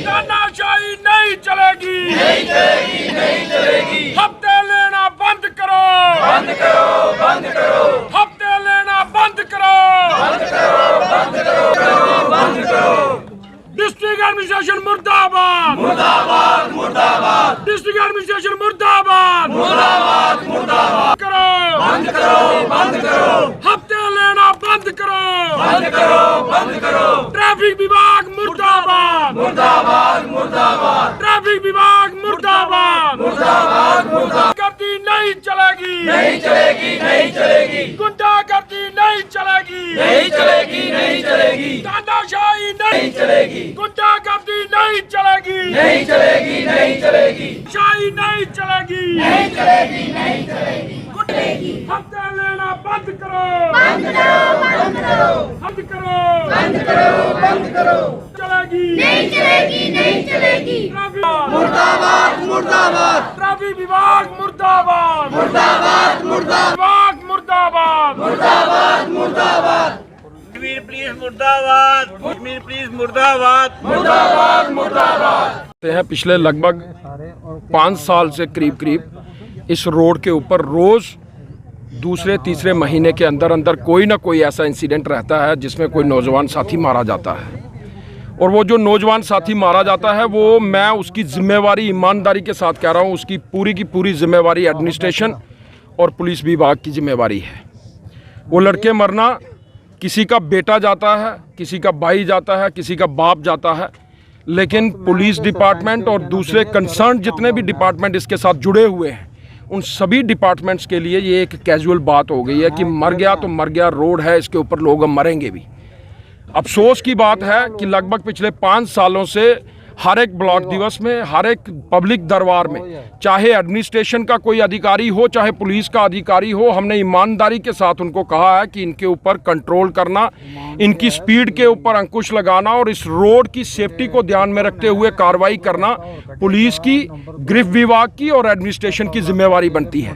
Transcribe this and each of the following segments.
तानाशाही नहीं चलेगी, नहीं चलेगी, नहीं चलेगी। हफ्ते लेना बंद करो, बंद करो, बंद करो। हफ्ते लेना बंद करो, बंद करो, बंद करो, बंद करो। डिस्ट्रिक्ट एडमिनिस्ट्रेशन मुर्दाबाद, मुर्दाबाद, मुर्दाबाद। डिस्ट्रिक्ट एडमिनिस्ट्रेशन मुर्दाबाद, मुर्दाबाद, मुर्दाबाद। करो, बंद करो, बंद करो। हफ्ते लेना बंद करो, बंद करो, बंद करो। ट्रैफिक विभाग मुर्दाबाद, मुर्दाबाद, मुर्दाबाद। ट्रैफिक विभाग मुर्दाबाद, मुर्दाबाद, मुर्दाबाद। गर्दी नहीं चलेगी, नहीं चलेगी, नहीं चलेगी। गुंडागर्दी नहीं चलेगी, नहीं चलेगी, नहीं चलेगी। तानाशाही नहीं चलेगी, गुंडागर्दी नहीं चलेगी, नहीं चलेगी, नहीं चलेगी। शाही नहीं चलेगी, नहीं चलेगी, नहीं चलेगी। हफ्ते लेना बंद करो, बंद करो, बंद करो। बंद करो, बंद करो, बंद करो। चलेगी, नहीं चलेगी, नहीं चलेगी। मुर्दाबाद, मुर्दाबाद। ट्रैफिक विभाग मुर्दाबाद, मुर्दाबाद, मुर्दाबाद। मुर्दाबाद, मुर्दाबाद, मुर्दाबाद। कश्मीर पुलिस मुर्दाबाद, कश्मीर पुलिस मुर्दाबाद, मुर्दाबाद, मुर्दाबाद। हैं पिछले लगभग 5 साल से करीब इस रोड के ऊपर रोज़ दूसरे तीसरे महीने के अंदर अंदर कोई ना कोई ऐसा इंसिडेंट रहता है जिसमें कोई नौजवान साथी मारा जाता है। और वो जो नौजवान साथी मारा जाता है वो मैं उसकी ज़िम्मेवारी ईमानदारी के साथ कह रहा हूँ, उसकी पूरी की पूरी ज़िम्मेवारी एडमिनिस्ट्रेशन और पुलिस विभाग की ज़िम्मेवारी है। वो लड़के मरना, किसी का बेटा जाता है, किसी का भाई जाता है, किसी का बाप जाता है, लेकिन पुलिस डिपार्टमेंट और दूसरे कंसर्न जितने भी डिपार्टमेंट इसके साथ जुड़े हुए हैं उन सभी डिपार्टमेंट्स के लिए ये एक कैजुअल बात हो गई है कि मर गया तो मर गया, रोड है इसके ऊपर लोग मरेंगे भी। अफसोस की बात है कि लगभग पिछले 5 सालों से हर एक ब्लॉक दिवस में, हर एक पब्लिक दरबार में, चाहे एडमिनिस्ट्रेशन का कोई अधिकारी हो, चाहे पुलिस का अधिकारी हो, हमने ईमानदारी के साथ उनको कहा है कि इनके ऊपर कंट्रोल करना, इनकी स्पीड के ऊपर अंकुश लगाना और इस रोड की सेफ्टी को ध्यान में रखते हुए कार्रवाई करना पुलिस की, गृह विभाग की और एडमिनिस्ट्रेशन की जिम्मेवारी बनती है।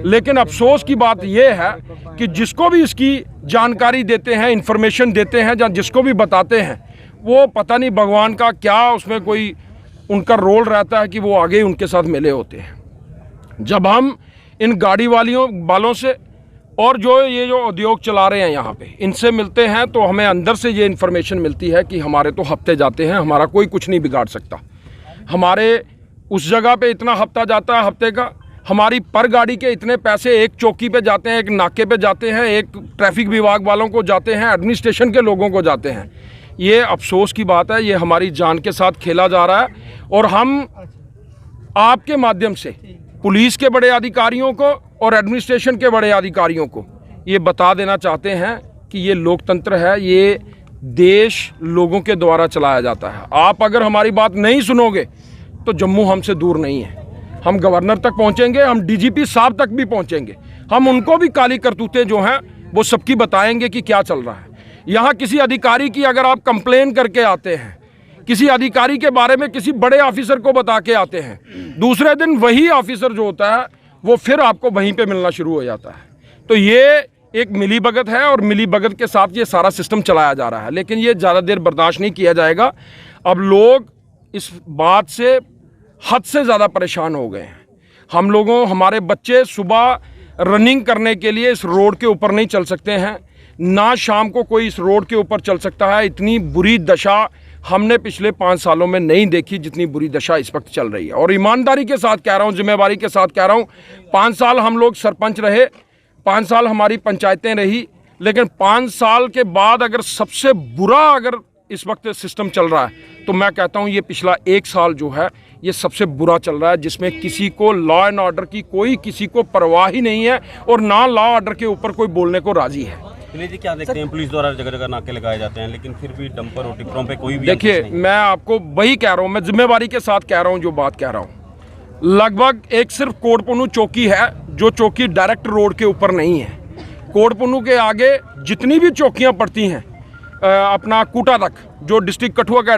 लेकिन अफसोस की बात यह है कि जिसको भी इसकी जानकारी देते हैं, इन्फॉर्मेशन देते हैं, या जिसको भी बताते हैं, वो पता नहीं भगवान का क्या उसमें कोई उनका रोल रहता है कि वो आगे उनके साथ मिले होते हैं। जब हम इन गाड़ी वालों से और ये जो उद्योग चला रहे हैं यहाँ पे, इनसे मिलते हैं तो हमें अंदर से ये इन्फॉर्मेशन मिलती है कि हमारे तो हफ्ते जाते हैं, हमारा कोई कुछ नहीं बिगाड़ सकता। हमारे उस जगह पे इतना हफ्ता जाता है हफ्ते का, हमारी पर गाड़ी के इतने पैसे एक चौकी पे जाते हैं, एक नाके पे जाते हैं, एक ट्रैफिक विभाग वालों को जाते हैं, एडमिनिस्ट्रेशन के लोगों को जाते हैं। ये अफसोस की बात है, ये हमारी जान के साथ खेला जा रहा है। और हम आपके माध्यम से पुलिस के बड़े अधिकारियों को और एडमिनिस्ट्रेशन के बड़े अधिकारियों को ये बता देना चाहते हैं कि ये लोकतंत्र है, ये देश लोगों के द्वारा चलाया जाता है। आप अगर हमारी बात नहीं सुनोगे तो जम्मू हमसे दूर नहीं है। हम गवर्नर तक पहुंचेंगे, हम डीजीपी साहब तक भी पहुंचेंगे, हम उनको भी काली करतूतें जो हैं वो सबकी बताएंगे कि क्या चल रहा है। यहाँ किसी अधिकारी की अगर आप कंप्लेन करके आते हैं, किसी अधिकारी के बारे में किसी बड़े ऑफिसर को बता के आते हैं, दूसरे दिन वही ऑफिसर जो होता है वो फिर आपको वहीं पे मिलना शुरू हो जाता है। तो ये एक मिलीभगत है और मिलीभगत के साथ ये सारा सिस्टम चलाया जा रहा है। लेकिन ये ज़्यादा देर बर्दाश्त नहीं किया जाएगा। अब लोग इस बात से हद से ज़्यादा परेशान हो गए हैं। हमारे बच्चे सुबह रनिंग करने के लिए इस रोड के ऊपर नहीं चल सकते हैं, ना शाम को कोई इस रोड के ऊपर चल सकता है। इतनी बुरी दशा हमने पिछले 5 सालों में नहीं देखी जितनी बुरी दशा इस वक्त चल रही है। और ईमानदारी के साथ कह रहा हूँ, जिम्मेवारी के साथ कह रहा हूँ, 5 साल हम लोग सरपंच रहे, 5 साल हमारी पंचायतें रही, लेकिन 5 साल के बाद अगर सबसे बुरा अगर इस वक्त सिस्टम चल रहा है तो मैं कहता हूँ ये पिछला 1 साल जो है ये सबसे बुरा चल रहा है, जिसमें किसी को लॉ एंड ऑर्डर की कोई किसी को परवाह ही नहीं है और ना लॉ ऑर्डर के ऊपर कोई बोलने को राजी है। दिलीप जी क्या देखते हैं, पुलिस द्वारा जगह जगह नाके लगाए जाते हैं लेकिन फिर भी डंपर और टिप्परों पे कोई भी देखिए, अंकुश नहीं। मैं आपको वही कह रहा हूँ, मैं जिम्मेवारी के साथ कह रहा हूँ जो बात कह रहा हूँ। लगभग एक सिर्फ कोटपुनू चौकी है जो चौकी डायरेक्ट रोड के ऊपर नहीं है। कोटपुनू के आगे जितनी भी चौकियाँ पड़ती हैं अपना कूटा तक, जो डिस्ट्रिक्ट कठुआ का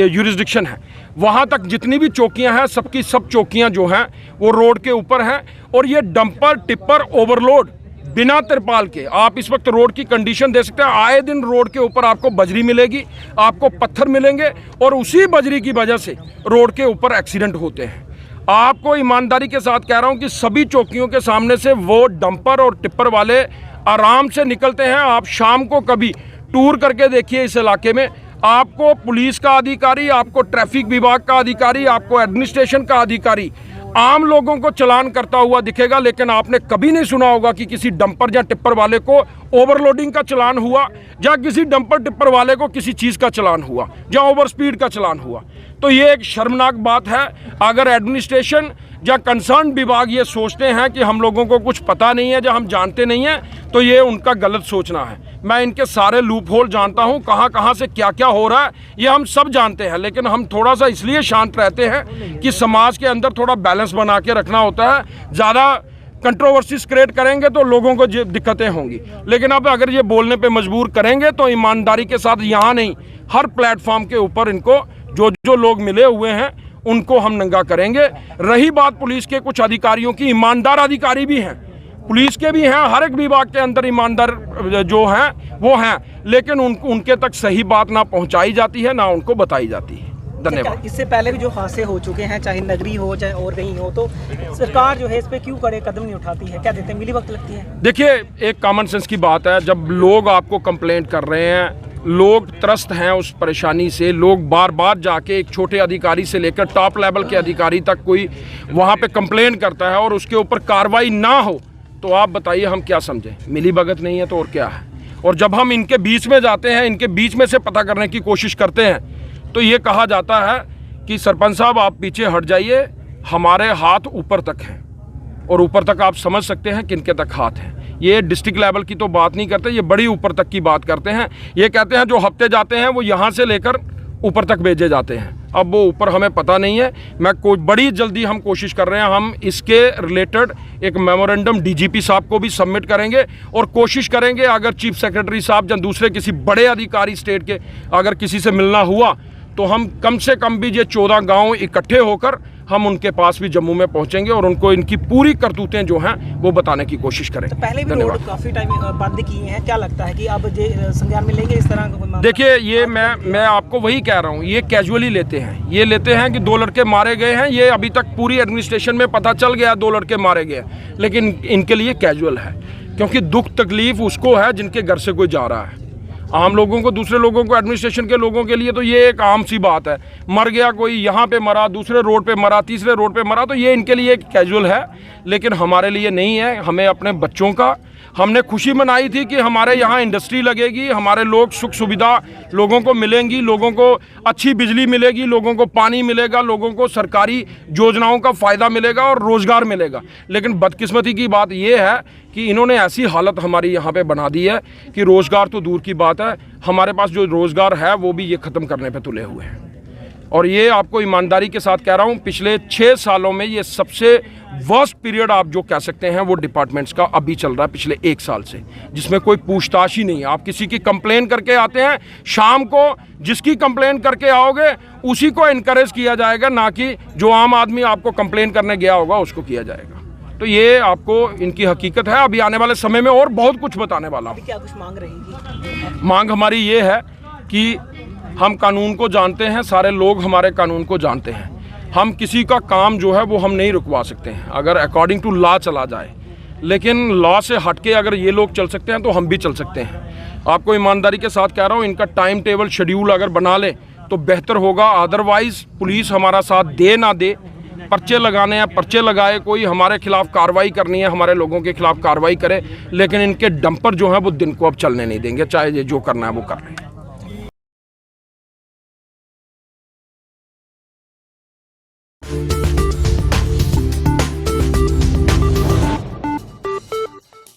यूरिसडिक्शन है, वहाँ तक जितनी भी चौकियाँ हैं सबकी सब चौकियाँ जो हैं वो रोड के ऊपर हैं। और ये डंपर टिप्पर ओवरलोड बिना तिरपाल के, आप इस वक्त रोड की कंडीशन दे सकते हैं। आए दिन रोड के ऊपर आपको बजरी मिलेगी, आपको पत्थर मिलेंगे और उसी बजरी की वजह से रोड के ऊपर एक्सीडेंट होते हैं। आपको ईमानदारी के साथ कह रहा हूं कि सभी चौकियों के सामने से वो डंपर और टिप्पर वाले आराम से निकलते हैं। आप शाम को कभी टूर करके देखिए इस इलाके में, आपको पुलिस का अधिकारी, आपको ट्रैफिक विभाग का अधिकारी, आपको एडमिनिस्ट्रेशन का अधिकारी आम लोगों को चलान करता हुआ दिखेगा। लेकिन आपने कभी नहीं सुना होगा कि किसी डंपर या टिप्पर वाले को ओवरलोडिंग का चलान हुआ, या किसी डंपर टिप्पर वाले को किसी चीज़ का चलान हुआ, या ओवर स्पीड का चलान हुआ। तो ये एक शर्मनाक बात है। अगर एडमिनिस्ट्रेशन या कंसर्न विभाग ये सोचते हैं कि हम लोगों को कुछ पता नहीं है या हम जानते नहीं हैं, तो ये उनका गलत सोचना है। मैं इनके सारे लूप होल जानता हूँ, कहाँ कहाँ से क्या क्या हो रहा है ये हम सब जानते हैं। लेकिन हम थोड़ा सा इसलिए शांत रहते हैं कि समाज के अंदर थोड़ा बैलेंस बना के रखना होता है। ज़्यादा कंट्रोवर्सीज क्रिएट करेंगे तो लोगों को दिक्कतें होंगी। लेकिन अब अगर ये बोलने पे मजबूर करेंगे तो ईमानदारी के साथ यहाँ नहीं, हर प्लेटफॉर्म के ऊपर इनको जो जो लोग मिले हुए हैं उनको हम नंगा करेंगे। रही बात पुलिस के कुछ अधिकारियों की, ईमानदार अधिकारी भी हैं, पुलिस के भी हैं, हर एक विभाग के अंदर ईमानदार जो हैं वो हैं, लेकिन उनके तक सही बात ना पहुंचाई जाती है, ना उनको बताई जाती है। धन्यवाद। इससे पहले भी जो हादसे हो चुके हैं, चाहे नगरी हो चाहे और कहीं हो, तो सरकार जो है इस पे क्यों कड़े कदम नहीं उठाती है? क्या देते हैं, मिली वक्त लगती है? देखिए, एक कॉमन सेंस की बात है। जब लोग आपको कंप्लेंट कर रहे हैं, लोग त्रस्त हैं उस परेशानी से, लोग बार बार जाके एक छोटे अधिकारी से लेकर टॉप लेवल के अधिकारी तक कोई वहाँ पे कंप्लेंट करता है और उसके ऊपर कार्रवाई ना हो, तो आप बताइए हम क्या समझें? मिली भगत नहीं है तो और क्या है? और जब हम इनके बीच में जाते हैं, इनके बीच में से पता करने की कोशिश करते हैं, तो ये कहा जाता है कि सरपंच साहब आप पीछे हट जाइए, हमारे हाथ ऊपर तक हैं। और ऊपर तक आप समझ सकते हैं किनके तक हाथ हैं। ये डिस्ट्रिक्ट लेवल की तो बात नहीं करते, ये बड़ी ऊपर तक की बात करते हैं। ये कहते हैं जो हफ्ते जाते हैं वो यहाँ से लेकर ऊपर तक भेजे जाते हैं। अब वो ऊपर हमें पता नहीं है। बड़ी जल्दी हम कोशिश कर रहे हैं, हम इसके रिलेटेड एक मेमोरेंडम डीजीपी साहब को भी सबमिट करेंगे और कोशिश करेंगे अगर चीफ सेक्रेटरी साहब या दूसरे किसी बड़े अधिकारी स्टेट के अगर किसी से मिलना हुआ तो हम कम से कम भी ये 14 गांव इकट्ठे होकर हम उनके पास भी जम्मू में पहुंचेंगे और उनको इनकी पूरी करतूतें जो हैं वो बताने की कोशिश करेंगे। तो पहले भी रोड काफी टाइम बंद किए हैं, क्या लगता है कि अब ये संज्ञान में लेंगे इस तरह का? देखिए, ये मैं आपको वही कह रहा हूँ, ये कैजुअली लेते हैं। ये लेते हैं कि 2 लड़के मारे गए हैं, ये अभी तक पूरी एडमिनिस्ट्रेशन में पता चल गया 2 लड़के मारे गए, लेकिन इनके लिए कैजुअल है। क्योंकि दुख तकलीफ उसको है जिनके घर से कोई जा रहा है। आम लोगों को, दूसरे लोगों को, एडमिनिस्ट्रेशन के लोगों के लिए तो ये एक आम सी बात है। मर गया कोई, यहाँ पे मरा, दूसरे रोड पे मरा, तीसरे रोड पे मरा, तो ये इनके लिए कैजुअल है, लेकिन हमारे लिए नहीं है। हमें अपने बच्चों का, हमने खुशी मनाई थी कि हमारे यहाँ इंडस्ट्री लगेगी, हमारे लोग सुख सुविधा लोगों को मिलेंगी, लोगों को अच्छी बिजली मिलेगी, लोगों को पानी मिलेगा, लोगों को सरकारी योजनाओं का फ़ायदा मिलेगा और रोज़गार मिलेगा। लेकिन बदकिस्मती की बात यह है कि इन्होंने ऐसी हालत हमारी यहाँ पे बना दी है कि रोज़गार तो दूर की बात है, हमारे पास जो रोज़गार है वो भी ये ख़त्म करने पे तुले हुए हैं। और ये आपको ईमानदारी के साथ कह रहा हूँ, पिछले 6 सालों में ये सबसे वर्स्ट पीरियड आप जो कह सकते हैं वो डिपार्टमेंट्स का अभी चल रहा है, पिछले 1 साल से, जिसमें कोई पूछताछ ही नहीं है। आप किसी की कंप्लेन करके आते हैं, शाम को जिसकी कंप्लेन करके आओगे उसी को इनकरेज किया जाएगा, ना कि जो आम आदमी आपको कंप्लेन करने गया होगा उसको किया जाएगा। तो ये आपको इनकी हकीकत है। अभी आने वाले समय में और बहुत कुछ बताने वाला हूँ। क्या कुछ मांग रहेगी? मांग हमारी ये है कि हम कानून को जानते हैं, सारे लोग हमारे कानून को जानते हैं। हम किसी का काम जो है वो हम नहीं रुकवा सकते हैं अगर अकॉर्डिंग टू लॉ चला जाए, लेकिन लॉ से हटके अगर ये लोग चल सकते हैं तो हम भी चल सकते हैं। आपको ईमानदारी के साथ कह रहा हूँ, इनका टाइम टेबल शेड्यूल अगर बना लें तो बेहतर होगा। अदरवाइज़ पुलिस हमारा साथ दे ना दे, पर्चे लगाने हैं पर्चे लगाए, कोई हमारे खिलाफ कार्रवाई करनी है हमारे लोगों के खिलाफ कार्रवाई करे, लेकिन इनके डंपर जो हैं वो दिन को अब चलने नहीं देंगे, चाहे ये जो करना है वो कर लें।